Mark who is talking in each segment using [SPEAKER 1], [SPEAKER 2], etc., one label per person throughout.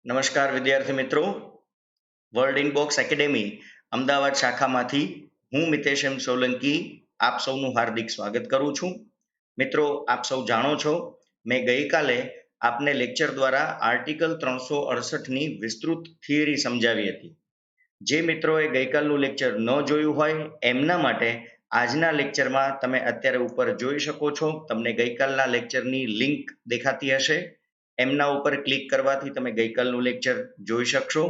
[SPEAKER 1] નમસ્કાર વિદ્યાર્થી મિત્રો, વર્લ્ડ ઇનબોક્સ એકેડેમી અમદાવાદ શાખામાંથી હું મિતેશ એમ સોલંકી આપ સૌનું હાર્દિક સ્વાગત કરું છું. મિત્રો, આપ સૌ જાણો છો, મેં ગઈકાલે આપને લેક્ચર દ્વારા આર્ટિકલ 368ની વિસ્તૃત થિયરી સમજાવી હતી. જે મિત્રોએ ગઈકાલનું લેક્ચર ન જોયું હોય એમના માટે આજના લેક્ચરમાં તમે અત્યારે ઉપર જોઈ શકો છો, તમને ગઈકાલના લેક્ચરની લિંક દેખાતી હશે. એમના ઉપર ક્લિક કરવાથી તમે ગઈકાલનું લેક્ચર જોઈ શકશો.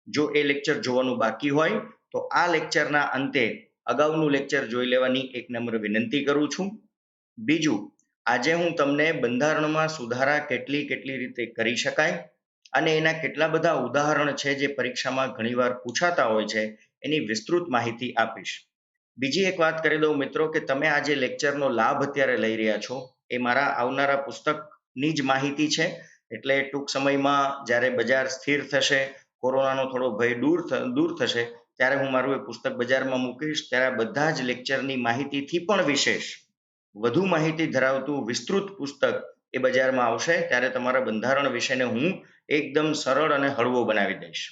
[SPEAKER 1] જો એ લેક્ચર જોવાનું બાકી હોય તો આ લેક્ચરના અંતે અગાઉનું લેક્ચર જોઈ લેવાની એક નમ્ર વિનંતી કરું છું. બીજું, આજે હું તમને બંધારણમાં સુધારા કેટલી રીતે કરી શકાય અને એના કેટલા બધા ઉદાહરણ છે જે પરીક્ષામાં ઘણીવાર પૂછાતા હોય છે એની વિસ્તૃત માહિતી આપીશ. બીજી એક વાત કરી દઉં મિત્રો કે તમે આ જે લેક્ચરનો લાભ અત્યારે લઈ રહ્યા છો એ મારા આવનારા પુસ્તકની જ માહિતી છે. એટલે ટૂંક સમયમાં જ્યારે બજાર સ્થિર થશે, કોરોનાનો થોડો ભય દૂર થશે, ત્યારે હું મારું એ પુસ્તક બજારમાં મૂકીશ. ત્યારે બધા જ લેક્ચરની માહિતીથી પણ વિશેષ વધુ માહિતી ધરાવતું વિસ્તૃત પુસ્તક એ બજારમાં આવશે. ત્યારે તમારા બંધારણ વિષયને હું એકદમ સરળ અને હળવો બનાવી દઈશ.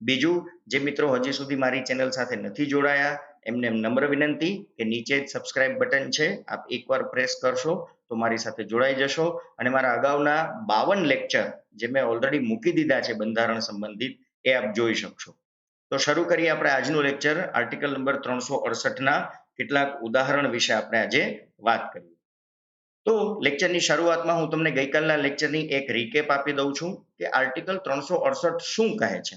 [SPEAKER 1] બીજું, જે મિત્રો હજી સુધી મારી ચેનલ સાથે નથી જોડાયા એમને નમ્ર વિનંતી કે નીચે જ સબસ્ક્રાઇબ બટન છે, આપ એકવાર પ્રેસ કરશો તો મારી સાથે જોડાઈ જશો અને મારા અગાઉના 52 લેક્ચર જે મેં ઓલરેડી મૂકી દીધા છે બંધારણ સંબંધિત એ આપ જોઈ શકશો. તો શરૂ કરીએ આપણે આજનું લેક્ચર. આર્ટિકલ નંબર 368ના કેટલાક ઉદાહરણ વિશે આપણે આજે વાત કરીએ. તો લેક્ચરની શરૂઆતમાં હું તમને ગઈકાલના લેક્ચરની એક રીકેપ આપી દઉં છું કે આર્ટિકલ 368 શું કહે છે.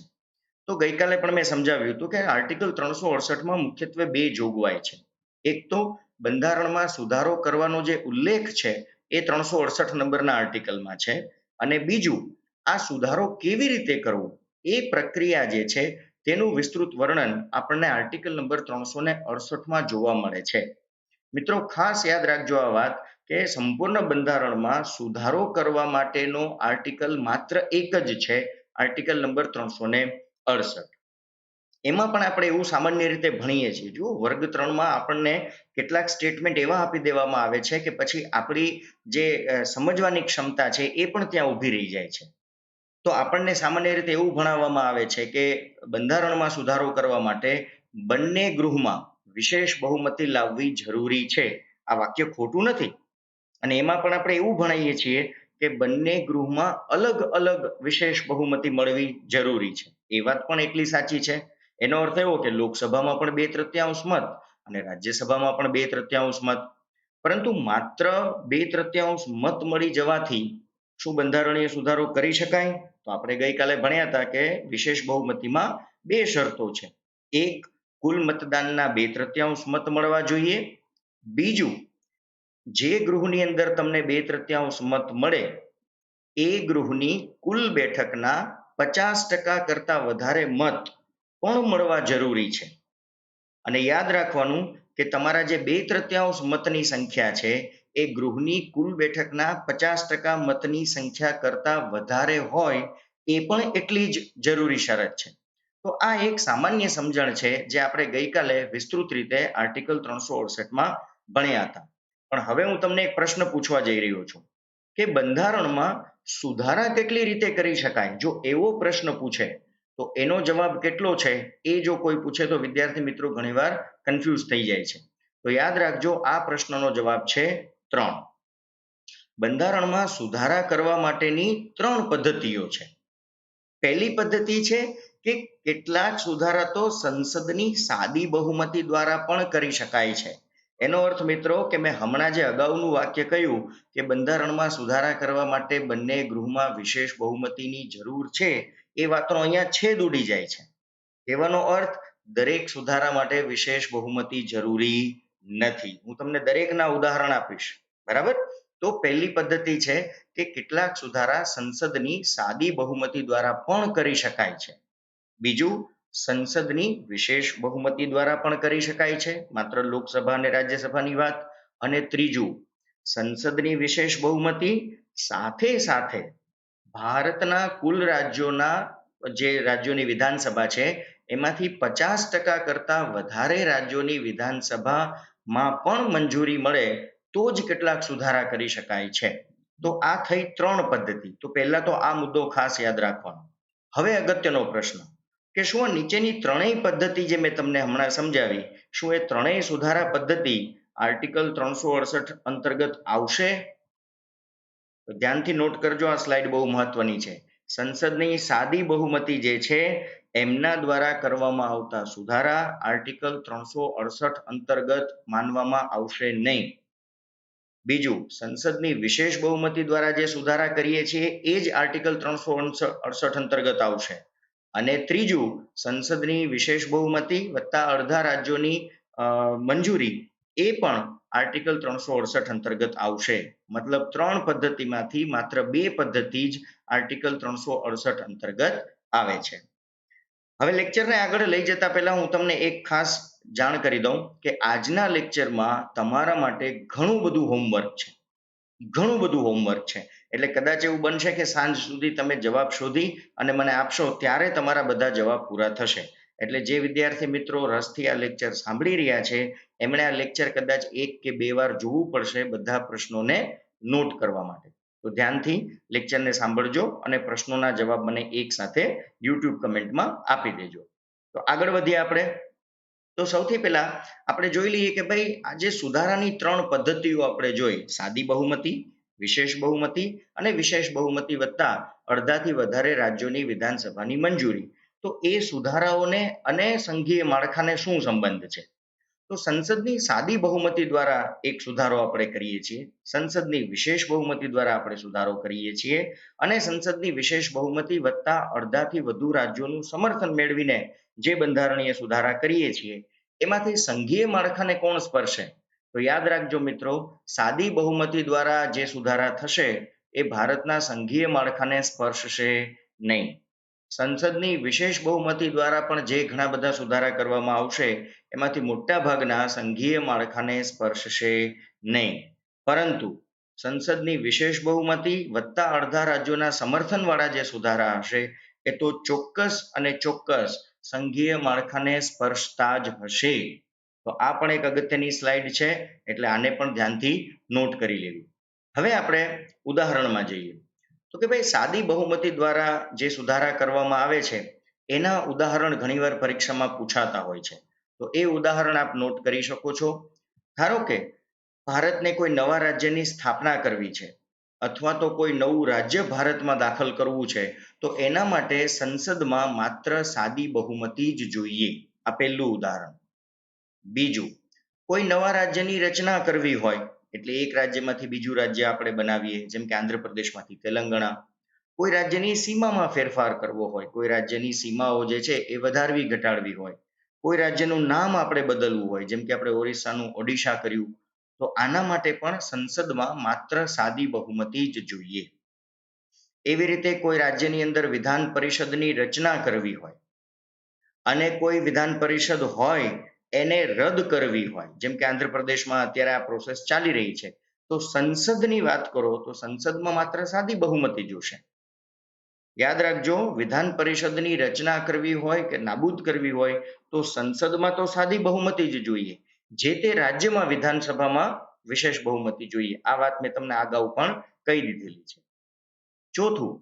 [SPEAKER 1] તો ગઈકાલે પણ મેં સમજાવ્યું હતું કે આર્ટિકલ 368માં મુખ્યત્વે બે જોગવાઈ છે. એક તો બંધારણમાં સુધારો કરવાનો જે ઉલ્લેખ છે એ 368 નંબરના આર્ટિકલમાં છે, અને બીજું, આ સુધારો કેવી રીતે કરવો એ પ્રક્રિયા જે છે તેનું વિસ્તૃત વર્ણન આપણને આર્ટિકલ નંબર 368માં જોવા મળે છે. મિત્રો, ખાસ યાદ રાખજો આ વાત કે સંપૂર્ણ બંધારણમાં સુધારો કરવા માટેનો આર્ટિકલ માત્ર એક જ છે, આર્ટિકલ નંબર 368. એમાં પણ આપણે એવું સામાન્ય રીતે ભણીએ છીએ. જો વર્ગ 3માં આપણને કેટલાક સ્ટેટમેન્ટ એવા આપી દેવામાં આવે છે કે પછી આપણી જે સમજવાની ક્ષમતા છે એ પણ ત્યાં ઊભી રહી જાય છે. તો આપણને સામાન્ય રીતે એવું ભણાવવામાં આવે છે કે બંધારણમાં સુધારો કરવા માટે બંને ગૃહમાં વિશેષ બહુમતી લાવવી જરૂરી છે. આ વાક્ય ખોટું નથી. અને એમાં પણ આપણે એવું ભણાવીએ છીએ કે બંને ગૃહમાં અલગ અલગ વિશેષ બહુમતી મળવી જરૂરી છે. એ વાત પણ એટલી સાચી છે. એનો અર્થ એવો કે લોકસભામાં પણ 2/3 મત અને રાજ્યસભામાં પણ 2/3 મત. પરંતુ માત્ર 2/3 મત મળી જવાથી શું બંધારણીય સુધારો કરી શકાય? તો આપણે ગઈકાલે ભણ્યા હતા કે વિશેષ બહુમતીમાં બે શરતો છે. એક, કુલ મતદાનના 2/3 મત મળવા જોઈએ. બીજું, જે ગૃહની અંદર તમને 2/3 મત મળે એ ગૃહની કુલ બેઠકના 50% કરતા વધારે મત પણ મળવા જરૂરી છે. અને યાદ રાખવાનું કે તમારા જે 2/3 મતની સંખ્યા છે એ ગૃહની કુલ બેઠકના 50% મતની સંખ્યા કરતા વધારે હોય એ પણ એટલી જ જરૂરી શરત છે. તો આ એક સામાન્ય સમજણ છે જે આપણે ગઈકાલે વિસ્તૃત રીતે આર્ટિકલ 368માં ભણ્યા હતા. પણ હવે હું તમને એક પ્રશ્ન પૂછવા જઈ રહ્યો છું કે બંધારણમાં સુધારા કેટલી રીતે કરી શકાય. જો એવો પ્રશ્ન પૂછે તો એનો જવાબ કેટલો છે એ જો કોઈ પૂછે તો વિદ્યાર્થી મિત્રો ઘણીવાર કન્ફ્યુઝ થઈ જાય છે. તો યાદ રાખજો, આ પ્રશ્નનો જવાબ છે 3. બંધારણમાં સુધારા કરવા માટેની 3 પદ્ધતિઓ છે. પહેલી પદ્ધતિ છે કે કેટલાક સુધારા તો સંસદની સાદી બહુમતી દ્વારા પણ કરી શકાય છે. એનો અર્થ મિત્રો કે મેં હમણાં જે અગાઉનું વાક્ય કહ્યું કે બંધારણમાં સુધારા કરવા માટે બંને ગૃહમાં વિશેષ બહુમતીની જરૂર છે, એ વાતનો અહીંયા છેદ ઉડી જાય છે. કહેવાનો અર્થ, દરેક સુધારા માટે વિશેષ બહુમતી જરૂરી નથી. હું તમને દરેકના ઉદાહરણ આપીશ, બરાબર? તો પહેલી પદ્ધતિ છે કે કેટલાક સુધારા સંસદની સાદી બહુમતી દ્વારા પણ કરી શકાય છે. બીજું, સંસદની વિશેષ બહુમતી દ્વારા પણ કરી શકાય છે, માત્ર લોકસભા અને રાજ્યસભાની વાત. અને ત્રીજું, સંસદની વિશેષ બહુમતી સાથે સાથે ભારતના કુલ રાજ્યોના જે રાજ્યોની વિધાનસભા છે એમાંથી 50% કરતા વધારે રાજ્યોની વિધાનસભામાં પણ મંજૂરી મળે તો જ કેટલાક સુધારા કરી શકાય છે. તો આ થઈ 3 પદ્ધતિ. તો પહેલા તો આ મુદ્દો ખાસ યાદ રાખવાનો. હવે અગત્યનો પ્રશ્ન કે શું આ નીચેની ત્રણેય પદ્ધતિ જે મેં તમને હમણાં સમજાવી, શું એ ત્રણેય સુધારા પદ્ધતિ આર્ટિકલ 368 અંતર્ગત આવશે? તો ધ્યાનથી નોટ કરજો, આ સ્લાઇડ બહુ મહત્વની છે. સંસદની સાદી બહુમતી જે છે એમના દ્વારા કરવામાં આવતા સુધારા આર્ટિકલ 368 અંતર્ગત માનવામાં આવશે નહીં. બીજું, સંસદની વિશેષ બહુમતી દ્વારા જે સુધારા કરીએ છીએ એ જ આર્ટિકલ 368 અંતર્ગત આવશે. અને ત્રીજું, સંસદની વિશેષ બહુમતી વત્તા અડધા રાજ્યોની મંજૂરી એ પણ આર્ટિકલ 368 અંતર્ગત આવશે. મતલબ 3 પદ્ધતિમાંથી માત્ર 2 પદ્ધતિ જ આર્ટિકલ 368 અંતર્ગત આવે છે. હવે લેક્ચરને આગળ લઈ જતા પહેલા હું તમને એક ખાસ જાણ કરી દઉં કે આજના લેક્ચરમાં તમારા માટે ઘણું બધું હોમવર્ક છે. એટલે કદાચ એવું બનશે કે સાંજ સુધી તમે જવાબ શોધી અને મને આપશો ત્યારે તમારા બધા જવાબ પૂરા થશે. એટલે જે વિદ્યાર્થી મિત્રો રસથી આ લેક્ચર સાંભળી રહ્યા છે એમણે આ લેક્ચર કદાચ 1 કે 2 વાર જોવું પડશે બધા પ્રશ્નોને નોટ કરવા માટે. તો ધ્યાનથી લેક્ચરને સાંભળજો અને પ્રશ્નોના જવાબ મને એક સાથે યુટ્યુબ કમેન્ટમાં આપી દેજો. તો આગળ વધીએ આપણે. તો સૌથી પહેલા આપણે જોઈ લઈએ કે ભાઈ આજે સુધારાની 3 પદ્ધતિઓ આપણે જોઈ: સાદી બહુમતી, વિશેષ બહુમતી અને વિશેષ બહુમતી વત્તા અડધાથી વધારે રાજ્યોની વિધાનસભાની મંજૂરી. તો એ સુધારાઓને અને સંઘીય માળખાને શું સંબંધ છે? તો સંસદની સાદી બહુમતી દ્વારા એક સુધારો આપણે કરીએ છીએ, સંસદની વિશેષ બહુમતી દ્વારા આપણે સુધારો કરીએ છીએ અને સંસદની વિશેષ બહુમતી વત્તા અડધાથી વધુ રાજ્યોનું સમર્થન મેળવીને જે બંધારણીય સુધારા કરીએ છીએ એમાંથી સંઘીય માળખાને કોણ સ્પર્શે? તો યાદ રાખજો મિત્રો, સાદી બહુમતી દ્વારા જે સુધારા થશે એ ભારતના સંઘીય માળખાને સ્પર્શશે નહીં. સંસદની વિશેષ બહુમતી દ્વારા પણ જે ઘણા બધા સુધારા કરવામાં આવશે એમાંથી મોટા ભાગના સંઘીય માળખાને સ્પર્શશે નહીં. પરંતુ સંસદની વિશેષ બહુમતી વત્તા અડધા રાજ્યોના સમર્થનવાળા જે સુધારા હશે એ તો ચોક્કસ સંઘીય માળખાને સ્પર્શતા જ હશે. તો આ પણ એક અગત્યની સ્લાઇડ છે, એટલે આને પણ ધ્યાનથી નોટ કરી લેવી. હવે આપણે ઉદાહરણમાં જઈએ. તો કે ભાઈ સાદી બહુમતી દ્વારા જે સુધારા કરવામાં આવે છે એના ઉદાહરણ ઘણીવાર પરીક્ષામાં પૂછાતા હોય છે. તો એ ઉદાહરણ આપ નોટ કરી શકો છો. ધારો કે ભારતને કોઈ નવા રાજ્યની સ્થાપના કરવી છે અથવા તો કોઈ નવું રાજ્ય ભારતમાં દાખલ કરવું છે, તો એના માટે સંસદમાં માત્ર સાદી બહુમતી જ જોઈએ. આ પહેલું ઉદાહરણ. બીજું, કોઈ નવા રાજ્યની રચના કરવી હોય, એટલે એક રાજ્યમાંથી બીજું રાજ્ય આપણે બનાવીએ, જેમ કે આંધ્રપ્રદેશમાંથી તેલંગાણા. કોઈ રાજ્યની સીમામાં ફેરફાર કરવો હોય, કોઈ રાજ્યની સીમાઓ જે છે એ વધારવી ઘટાડવી હોય, કોઈ રાજ્યનું નામ આપણે બદલવું હોય, જેમ કે આપણે ઓરિસ્સાનું ઓડિશા કર્યું, તો આના માટે પણ સંસદમાં માત્ર સાદી બહુમતી જ જોઈએ. એવી રીતે કોઈ રાજ્યની અંદર વિધાન પરિષદની રચના કરવી હોય અને કોઈ વિધાન પરિષદ હોય એને રદ કરવી હોય, જેમ કે આંધ્રપ્રદેશમાં અત્યારે આ પ્રોસેસ ચાલી રહી છે, તો સંસદની વાત કરો તો સંસદમાં માત્ર સાદી બહુમતી જોશે. યાદ રાખજો, વિધાન પરિષદની રચના કરવી હોય કે નાબૂદ કરવી હોય તો સંસદમાં તો સાદી બહુમતી જ જોઈએ, જે તે રાજ્યમાં વિધાનસભામાં વિશેષ બહુમતી જોઈએ. આ વાત મેં તમને અગાઉ પણ કહી દીધેલી છે. ચોથું,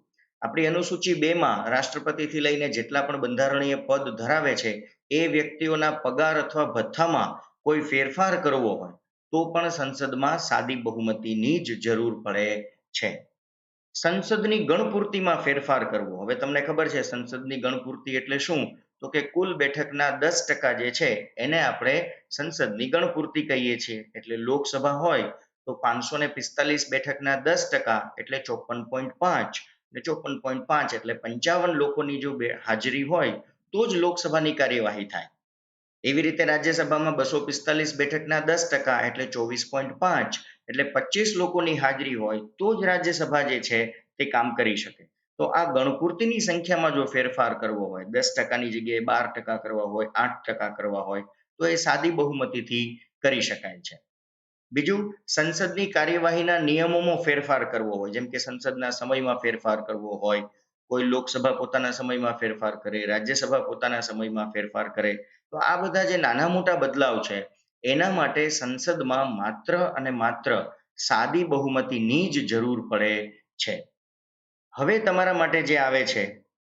[SPEAKER 1] આપણી અનુસૂચિ 2માં રાષ્ટ્રપતિથી લઈને જેટલા પણ બંધારણીય પદ ધરાવે છે એ વ્યક્તિઓના પગાર અથવા ભથ્થામાં કોઈ ફેરફાર કરવો હોય તો પણ સંસદમાં સાદી બહુમતીની જ જરૂર પડે છે. સંસદની ગણપૂર્તિમાં ફેરફાર કરવો. હવે તમને ખબર છે સંસદની ગણપૂર્તિ એટલે શું? તો કે કુલ બેઠકના 10% જે છે એને આપણે સંસદની ગણપૂર્તિ કહીએ છીએ. એટલે લોકસભા હોય તો 545 બેઠકના 10% એટલે 54.5, અને 54.5 એટલે 55 લોકોની જો હાજરી હોય તો જ લોકસભાની કાર્યવાહી થાય. એવી રીતે રાજ્યસભામાં 245 બેઠકના 10% એટલે 24.5 એટલે 25 લોકોની હાજરી હોય તો જ રાજ્યસભા જે છે તે કામ કરી શકે. તો આ ગણપૂર્તિની સંખ્યામાં જો ફેરફાર કરવો હોય, 10%ની જગ્યાએ 12% કરવા હોય, 8% કરવા હોય, તો એ સાદી બહુમતીથી કરી શકાય છે. બીજું, સંસદની કાર્યવાહીના નિયમોમાં ફેરફાર કરવો હોય, જેમ કે સંસદના સમયમાં ફેરફાર કરવો હોય, કોઈ લોકસભા પોતાના સમયમાં ફેરફાર કરે, રાજ્યસભા પોતાના સમયમાં ફેરફાર કરે, તો આ બધા જે નાના મોટા બદલાવ છે એના માટે સંસદમાં માત્ર અને માત્ર સાદી બહુમતીની જ જરૂર પડે છે. હવે તમારા માટે જે આવે છે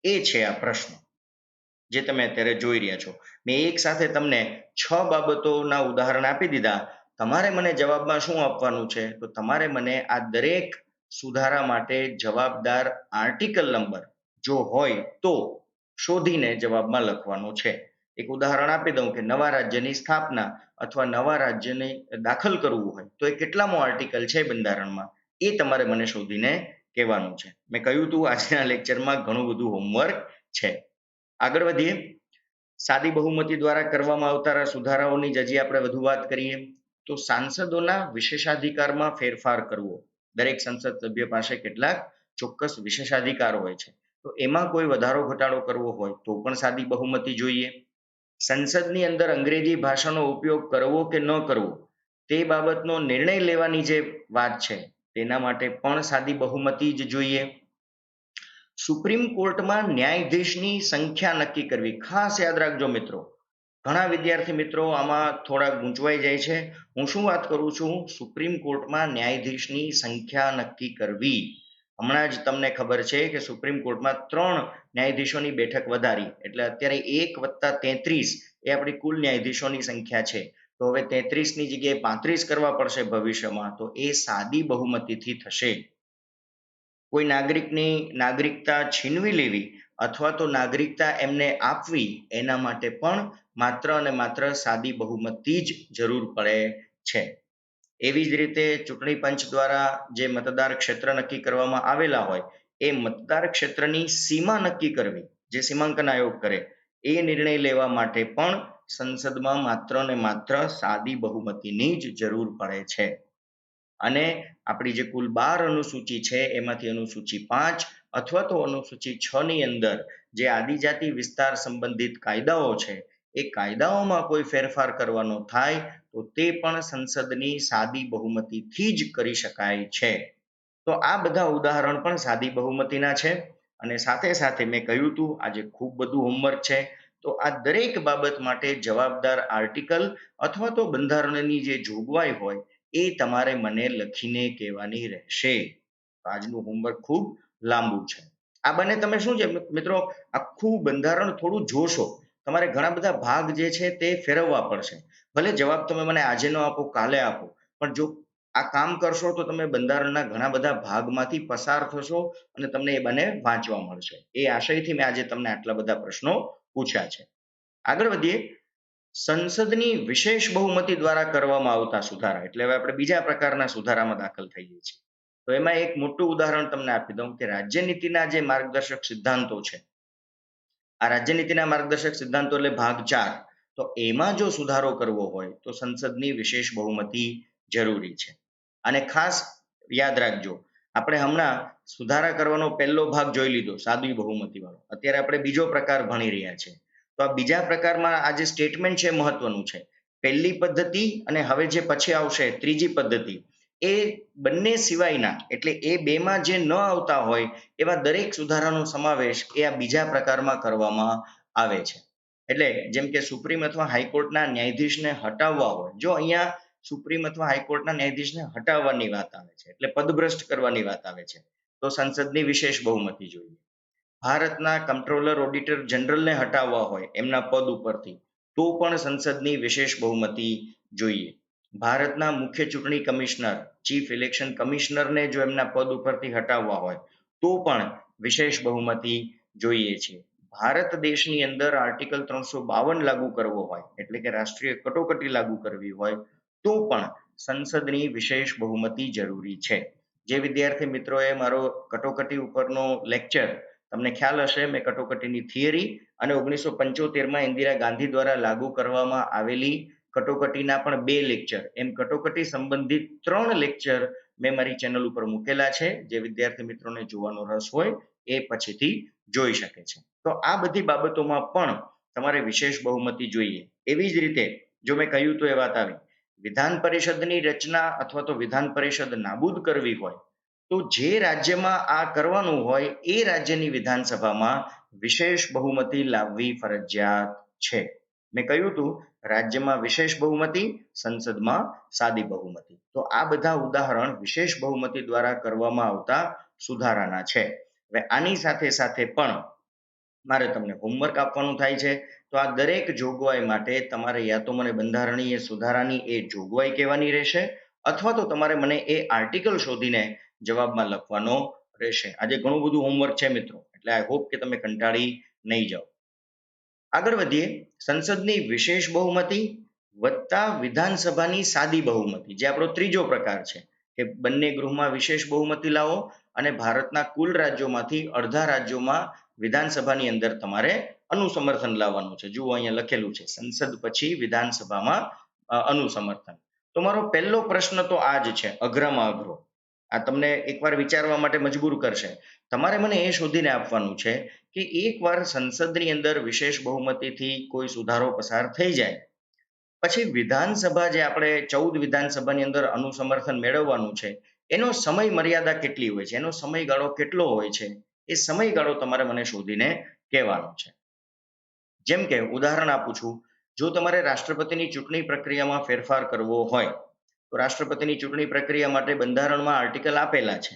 [SPEAKER 1] એ છે આ પ્રશ્ન જે તમે અત્યારે જોઈ રહ્યા છો. મેં એક સાથે તમને 6 બાબતોના ઉદાહરણ આપી દીધા. તમારે મને જવાબમાં શું આપવાનું છે? તો તમારે મને આ દરેક સુધારા માટે જવાબદાર આર્ટિકલ નંબર જો હોય તો શોધીને જવાબમાં લખવાનો છે. એક ઉદાહરણ આપી દઉં કે નવા રાજ્યની સ્થાપના અથવા નવા રાજ્યને દાખલ કરવું હોય તો એ કેટલામો આર્ટિકલ છે બંધારણમાં, એ તમારે મને શોધીને કહેવાનું છે. મેં કહ્યું હતું આજના લેક્ચરમાં ઘણું બધું હોમવર્ક છે. આગળ વધીએ. સાદી બહુમતી દ્વારા કરવામાં આવતા સુધારાઓની જ હજી આપણે વધુ વાત કરીએ તો સાંસદોના વિશેષાધિકારમાં ફેરફાર કરવો. દરેક સંસદ સભ્ય પાસે કેટલાક ચોક્કસ વિશેષાધિકાર હોય છે, તો એમાં કોઈ વધારો ઘટાડો કરવો હોય તો પણ સાદી બહુમતી જોઈએ. સંસદની અંદર અંગ્રેજી ભાષાનો ઉપયોગ કરવો કે ન કરવો તે બાબતનો નિર્ણય લેવાની જે વાત છે તેના માટે પણ સાદી બહુમતી જ જોઈએ. સુપ્રીમ કોર્ટમાં ન્યાયાધીશની સંખ્યા નક્કી કરવી. ખાસ યાદ રાખજો મિત્રો, ઘણા વિદ્યાર્થી મિત્રો આમાં થોડા ગૂંચવાઈ જાય છે. હું શું વાત કરું છું? સુપ્રીમ કોર્ટમાં ન્યાયાધીશની સંખ્યા નક્કી કરવી. હમણાં જ તમને ખબર છે કે સુપ્રીમ કોર્ટમાં 3 ન્યાયાધીશોની બેઠક વધારી, એટલે અત્યારે 1+33 એ આપણી કુલ ન્યાયાધીશોની સંખ્યા છે. તો હવે 33ની જગ્યાએ 35 કરવા પડશે ભવિષ્યમાં, તો એ સાદી બહુમતીથી થશે. કોઈ નાગરિકની નાગરિકતા છીનવી લેવી અથવા તો નાગરિકતા એમને આપવી એના માટે પણ માત્ર અને માત્ર સાદી બહુમતી જ જરૂર પડે છે. એવી જ રીતે ચૂંટણી પંચ દ્વારા જે મતદાર ક્ષેત્ર નક્કી કરવામાં આવેલા હોય એ મતદાર ક્ષેત્રની સીમા નક્કી કરવી, જે સીમાંકન આયોગ કરે, એ નિર્ણય લેવા માટે પણ સંસદમાં માત્ર ને માત્ર સાદી બહુમતીની જ જરૂર પડે છે. અને આપણી જે કુલ 12 અનુસૂચિ છે એમાંથી અનુસૂચિ 5 અથવા તો અનુસૂચિ 6 ની અંદર જે આદિજાતિ વિસ્તાર સંબંધિત કાયદાઓ છે એ કાયદાઓમાં કોઈ ફેરફાર કરવાનો થાય તો તે પણ સંસદની સાદી બહુમતીથી જ કરી શકાય છે. તો આ બધા ઉદાહરણ પણ સાદી બહુમતીના છે. અને સાથે સાથે મેં કહ્યું હતું આજે ખૂબ બધું હોમવર્ક છે, તો આ દરેક બાબત માટે જવાબદાર આર્ટિકલ અથવા તો બંધારણની જે જોગવાઈ હોય એ તમારે મને લખીને કહેવાની રહેશે. આજનું હોમવર્ક ખૂબ લાંબુ છે. આ બંને તમે શું છે મિત્રો, આખું બંધારણ થોડું જોશો, તમારે ઘણા બધા ભાગ જે છે તે ફેરવવા પડશે. ભલે જવાબ તમે મને આજે ન આપો, કાલે આપો, પણ જો આ કામ કરશો તો તમે બંધારણના ઘણા બધા ભાગમાંથી પસાર થશો અને તમને એ બંને વાંચવા મળશે. એ આશયથી મેં આજે તમને આટલા બધા પ્રશ્નો પૂછ્યા છે. આગળ વધીએ. સંસદની વિશેષ બહુમતી દ્વારા કરવામાં આવતા સુધારા, એટલે હવે આપણે બીજા પ્રકારના સુધારામાં દાખલ થઈએ છીએ. તો એમાં એક મોટું ઉદાહરણ તમને આપી દઉં કે રાજ્યનીતિના જે માર્ગદર્શક સિદ્ધાંતો છે, આ રાજ્યનીતિના માર્ગદર્શક સિદ્ધાંતો એટલે ભાગ 4, તો એમાં જો સુધારો કરવો હોય તો સંસદની વિશેષ બહુમતી જરૂરી છે. અને ખાસ યાદ રાખજો, આપણે હમણાં સુધારા કરવાનો પહેલો ભાગ જોઈ લીધો સાદી બહુમતી વાળો, અત્યારે આપણે બીજો પ્રકાર ભણી રહ્યા છીએ. તો આ બીજા પ્રકારમાં આ જે સ્ટેટમેન્ટ છે મહત્વનું છે. પહેલી પદ્ધતિ અને હવે જે પછી આવશે ત્રીજી પદ્ધતિ, એ બંને સિવાયના એટલે એ બેમાં જે ન આવતા હોય એવા દરેક સુધારાનો સમાવેશ એ આ બીજા પ્રકારમાં કરવામાં આવે છે. એટલે જેમ કે સુપ્રીમ અથવા હાઈકોર્ટના ન્યાયાધીશને હટાવવા હોય, જો અહીંયા સુપ્રીમ અથવા હાઈકોર્ટના ન્યાયાધીશને હટાવવાની વાત આવે છે, એટલે પદભ્રષ્ટ કરવાની વાત આવે છે, તો સંસદની વિશેષ બહુમતી જોઈએ. ભારતના કંટ્રોલર ઓડિટર જનરલને હટાવવા હોય એમના પદ ઉપરથી તો પણ સંસદની વિશેષ બહુમતી જોઈએ. ભારતના મુખ્ય ચૂંટણી કમિશનર ચીફ ઇલેક્શન કમિશનરને જો એમના પદ ઉપરથી હટાવવા હોય તો પણ વિશેષ બહુમતી જોઈએ છે. ભારત દેશની અંદર આર્ટિકલ 352 લાગુ કરવો હોય એટલે કે રાષ્ટ્રીય કટોકટી લાગુ કરવી હોય તો પણ સંસદની વિશેષ બહુમતી જરૂરી છે. જે વિદ્યાર્થી મિત્રોએ મારો કટોકટી ઉપરનો લેક્ચર, તમને ખ્યાલ હશે મેં કટોકટીની થિયરી અને 1975માં ઇન્દિરા ગાંધી દ્વારા લાગુ કરવામાં આવેલી કટોકટીના પણ 2 લેક્ચર, એમ કટોકટી સંબંધિત 3 લેક્ચર મેં મારી ચેનલ ઉપર મૂકેલા છે. જે વિદ્યાર્થી મિત્રોને જોવાનો રસ હોય એ પછીથી જોઈ શકે છે. તો આ બધી બાબતોમાં પણ તમારે વિશેષ બહુમતી જોઈએ. એવી જ રીતે જો મેં કહ્યું તો એ વાત આવી, વિધાન પરિષદની રચના અથવા તો વિધાન પરિષદ નાબૂદ કરવી હોય તો જે રાજ્યમાં આ કરવાનું હોય એ રાજ્યની વિધાનસભામાં વિશેષ બહુમતી લાવવી ફરજિયાત છે. મેં કહ્યું હતું રાજ્યમાં વિશેષ બહુમતી, સંસદમાં સાદી બહુમતી. તો આ બધા ઉદાહરણ વિશેષ બહુમતી દ્વારા કરવામાં આવતા સુધારાના છે. હવે આની સાથે સાથે પણ મારે તમને હોમવર્ક આપવાનું થાય છે. તો આ દરેક જોગવાઈ માટે તમારે યા તો મને બંધારણીય સુધારાની એ જોગવાઈ કહેવાની રહેશે, અથવા તો તમારે મને એ આર્ટિકલ શોધીને જવાબમાં લખવાનો રહેશે. આજે ઘણું બધું હોમવર્ક છે મિત્રો, એટલે આઈ હોપ કે તમે કંટાળી નહીં જાઓ. આગળ વધીએ. સંસદની વિશેષ બહુમતી વત્તા વિધાનસભાની સાદી બહુમતી, જે આપણો ત્રીજો પ્રકાર છે કે બંને ગૃહમાં વિશેષ બહુમતી લાવો અને ભારતના કુલ રાજ્યોમાંથી અડધા રાજ્યોમાં વિધાનસભાની અંદર તમારે અનુસમર્થન લાવવાનું છે. જુઓ અહીંયા લખેલું છે, સંસદ પછી વિધાનસભામાં અનુસમર્થન. તો મારો પહેલો પ્રશ્ન તો આ જ છે, અઘરામાં અઘરો. આ તમને એકવાર વિચારવા માટે મજબૂર કરશે. તમારે મને એ શોધીને આપવાનું છે કે એકવાર સંસદની અંદર વિશેષ બહુમતીથી કોઈ સુધારો પસાર થઈ જાય પછી વિધાનસભા, જે આપણે 14 વિધાનસભાની અંદર અનુસમર્થન મેળવવાનું છે, એનો સમય મર્યાદા કેટલી હોય છે, એનો સમયગાળો કેટલો હોય છે, એ સમયગાળો તમારે મને શોધીને કહેવાનો છે. જેમ કે ઉદાહરણ આપું છું, જો તમારે રાષ્ટ્રપતિની ચૂંટણી પ્રક્રિયામાં ફેરફાર કરવો હોય તો રાષ્ટ્રપતિની ચૂંટણી પ્રક્રિયા માટે બંધારણમાં આર્ટિકલ આપેલા છે.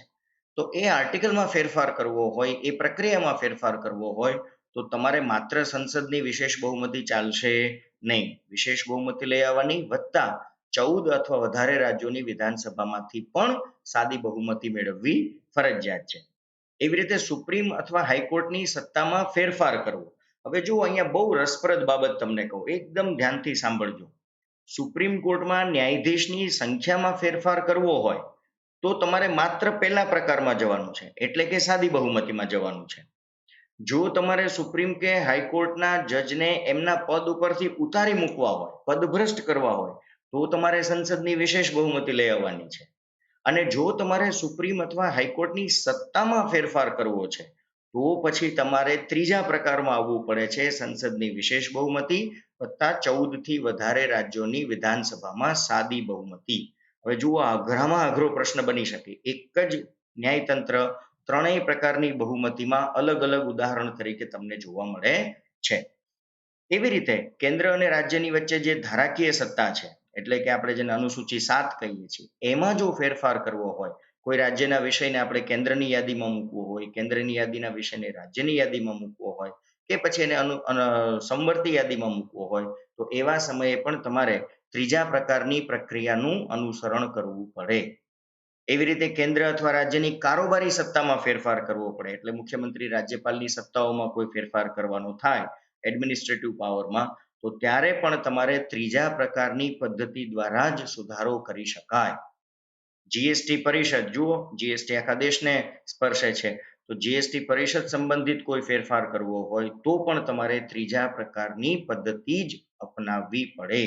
[SPEAKER 1] તો એ આર્ટિકલમાં ફેરફાર કરવો હોય, એ પ્રક્રિયામાં ફેરફાર કરવો હોય તો તમારે માત્ર સંસદની વિશેષ બહુમતી ચાલશે નહીં. વિશેષ બહુમતી લઈ આવવાની વત્તા 14 અથવા વધારે રાજ્યોની વિધાનસભામાંથી પણ સાદી બહુમતી મેળવવી ફરજિયાત છે. એવી રીતે સુપ્રીમ અથવા હાઈકોર્ટની સત્તામાં ફેરફાર કરવો. હવે જુઓ, અહીંયા બહુ રસપ્રદ બાબત તમને કહું, એકદમ ધ્યાનથી સાંભળજો. સુપ્રીમ કોર્ટમાં ન્યાયાધીશની સંખ્યામાં ફેરફાર કરવો હોય તો તમારે માત્ર પહેલા પ્રકારમાં જવાનું છે, એટલે કે સાદી બહુમતીમાં જવાનું છે. જો તમારે સુપ્રીમ કે હાઈકોર્ટના જજને એમના પદ ઉપરથી ઉતારી મૂકવા હોય, પદભ્રષ્ટ કરવા હોય, તો તમારે સંસદની વિશેષ બહુમતી લઈ આવવાની છે. અને જો તમારે સુપ્રીમ અથવા હાઈકોર્ટની સત્તામાં ફેરફાર કરવો છે તો પછી તમારે ત્રીજા પ્રકારમાં આવવું પડે છે, સંસદની વિશેષ બહુમતી વત્તા 14 થી વધારે રાજ્યોની વિધાનસભામાં સાદી બહુમતી. હવે જુઓ, અઘરામાં અઘરો પ્રશ્ન બની શકે. એક જ ન્યાયતંત્ર ત્રણેય પ્રકારની બહુમતીમાં અલગ અલગ ઉદાહરણ તરીકે તમને જોવા મળે છે. એવી રીતે કેન્દ્ર અને રાજ્યની વચ્ચે જે ધારાકીય સત્તા છે, એટલે કે આપણે જેને અનુસૂચિ 7 કહીએ છીએ, એમાં જો ફેરફાર કરવો હોય, કોઈ રાજ્યના વિષયને આપણે કેન્દ્રની યાદીમાં મૂકવો હોય, કેન્દ્રની યાદીના વિષયને રાજ્યની યાદીમાં મૂકવો હોય, કે પછી એને સંવર્તી યાદીમાં મૂકવો હોય, તો એવા સમયે પણ તમારે ત્રીજા પ્રકારની પ્રક્રિયાનું અનુસરણ કરવું પડે. એવી રીતે કેન્દ્ર અથવા રાજ્યની કારોબારી સત્તામાં ફેરફાર કરવો પડે, એટલે મુખ્યમંત્રી રાજ્યપાલની સત્તાઓમાં કોઈ ફેરફાર કરવાનો થાય, એડમિનિસ્ટ્રેટિવ પાવરમાં, તો ત્યારે પણ તમારે ત્રીજા પ્રકારની પદ્ધતિ દ્વારા જ સુધારો કરી શકાય. જીએસટી પરિષદ, જુઓ, જીએસટી આખા દેશને સ્પર્શે છે, તો જીએસટી પરિષદ સંબંધિત કોઈ ફેરફાર કરવો હોય તો પણ તમારે ત્રીજા પ્રકારની પદ્ધતિ જ અપનાવવી પડે.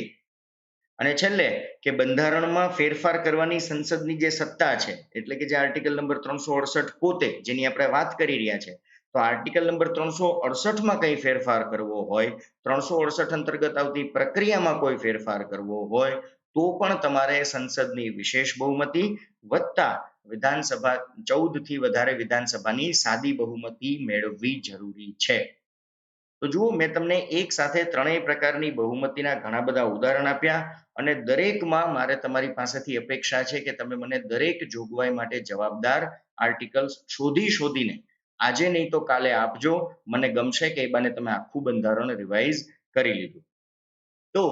[SPEAKER 1] અને છેલ્લે કે બંધારણમાં ફેરફાર કરવાની સંસદની જે સત્તા છે, એટલે કે જે આર્ટિકલ નંબર 368 પોતે, જેની આપણે વાત કરી રહ્યા છે, તો આર્ટિકલ નંબર 368માં કંઈ ફેરફાર કરવો હોય, 368 અંતર્ગત આવતી પ્રક્રિયામાં કોઈ ફેરફાર કરવો હોય તો પણ તમારે સંસદની વિશેષ બહુમતી વત્તા વિધાનસભા 14 થી વધારે વિધાનસભાની સાદી બહુમતી મેળવવી જરૂરી છે. તો જુઓ, મેં તમને એક સાથે ત્રણેય પ્રકારની બહુમતીના ઘણા બધા ઉદાહરણ આપ્યા અને દરેકમાં મારે તમારી પાસેથી અપેક્ષા છે કે તમે મને દરેક જોગવાઈ માટે જવાબદાર આર્ટિકલ્સ શોધીને આજે નહીં તો કાલે આપજો. મને ગમશે કે એ બાને તમે આખું બંધારણ રિવાઇઝ કરી લીધું. તો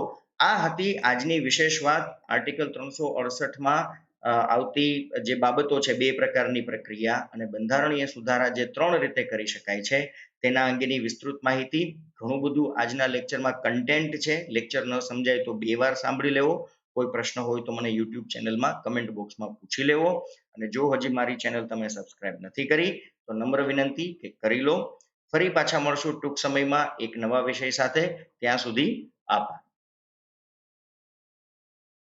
[SPEAKER 1] આ હતી આજની વિશેષ વાત. આર્ટિકલ 368માં આવતી જે બાબતો છે, બે પ્રકારની પ્રક્રિયા અને બંધારણીય સુધારા જે 3 રીતે કરી શકાય છે, તેના અંગેની વિસ્તૃત માહિતી. ઘણું બધું આજના લેક્ચરમાં કન્ટેન્ટ છે. લેક્ચર ન સમજાય તો 2 વાર સાંભળી લેવો. કોઈ પ્રશ્ન હોય તો મને યુટ્યુબ ચેનલમાં કમેન્ટ બોક્સમાં પૂછી લેવો. અને જો હજી મારી ચેનલ તમે સબસ્ક્રાઇબ નથી કરી તો નમ્ર વિનંતી કે કરી લો. ફરી પાછા મળશું ટૂંક સમયમાં એક નવા વિષય સાથે. ત્યાં સુધી આભાર.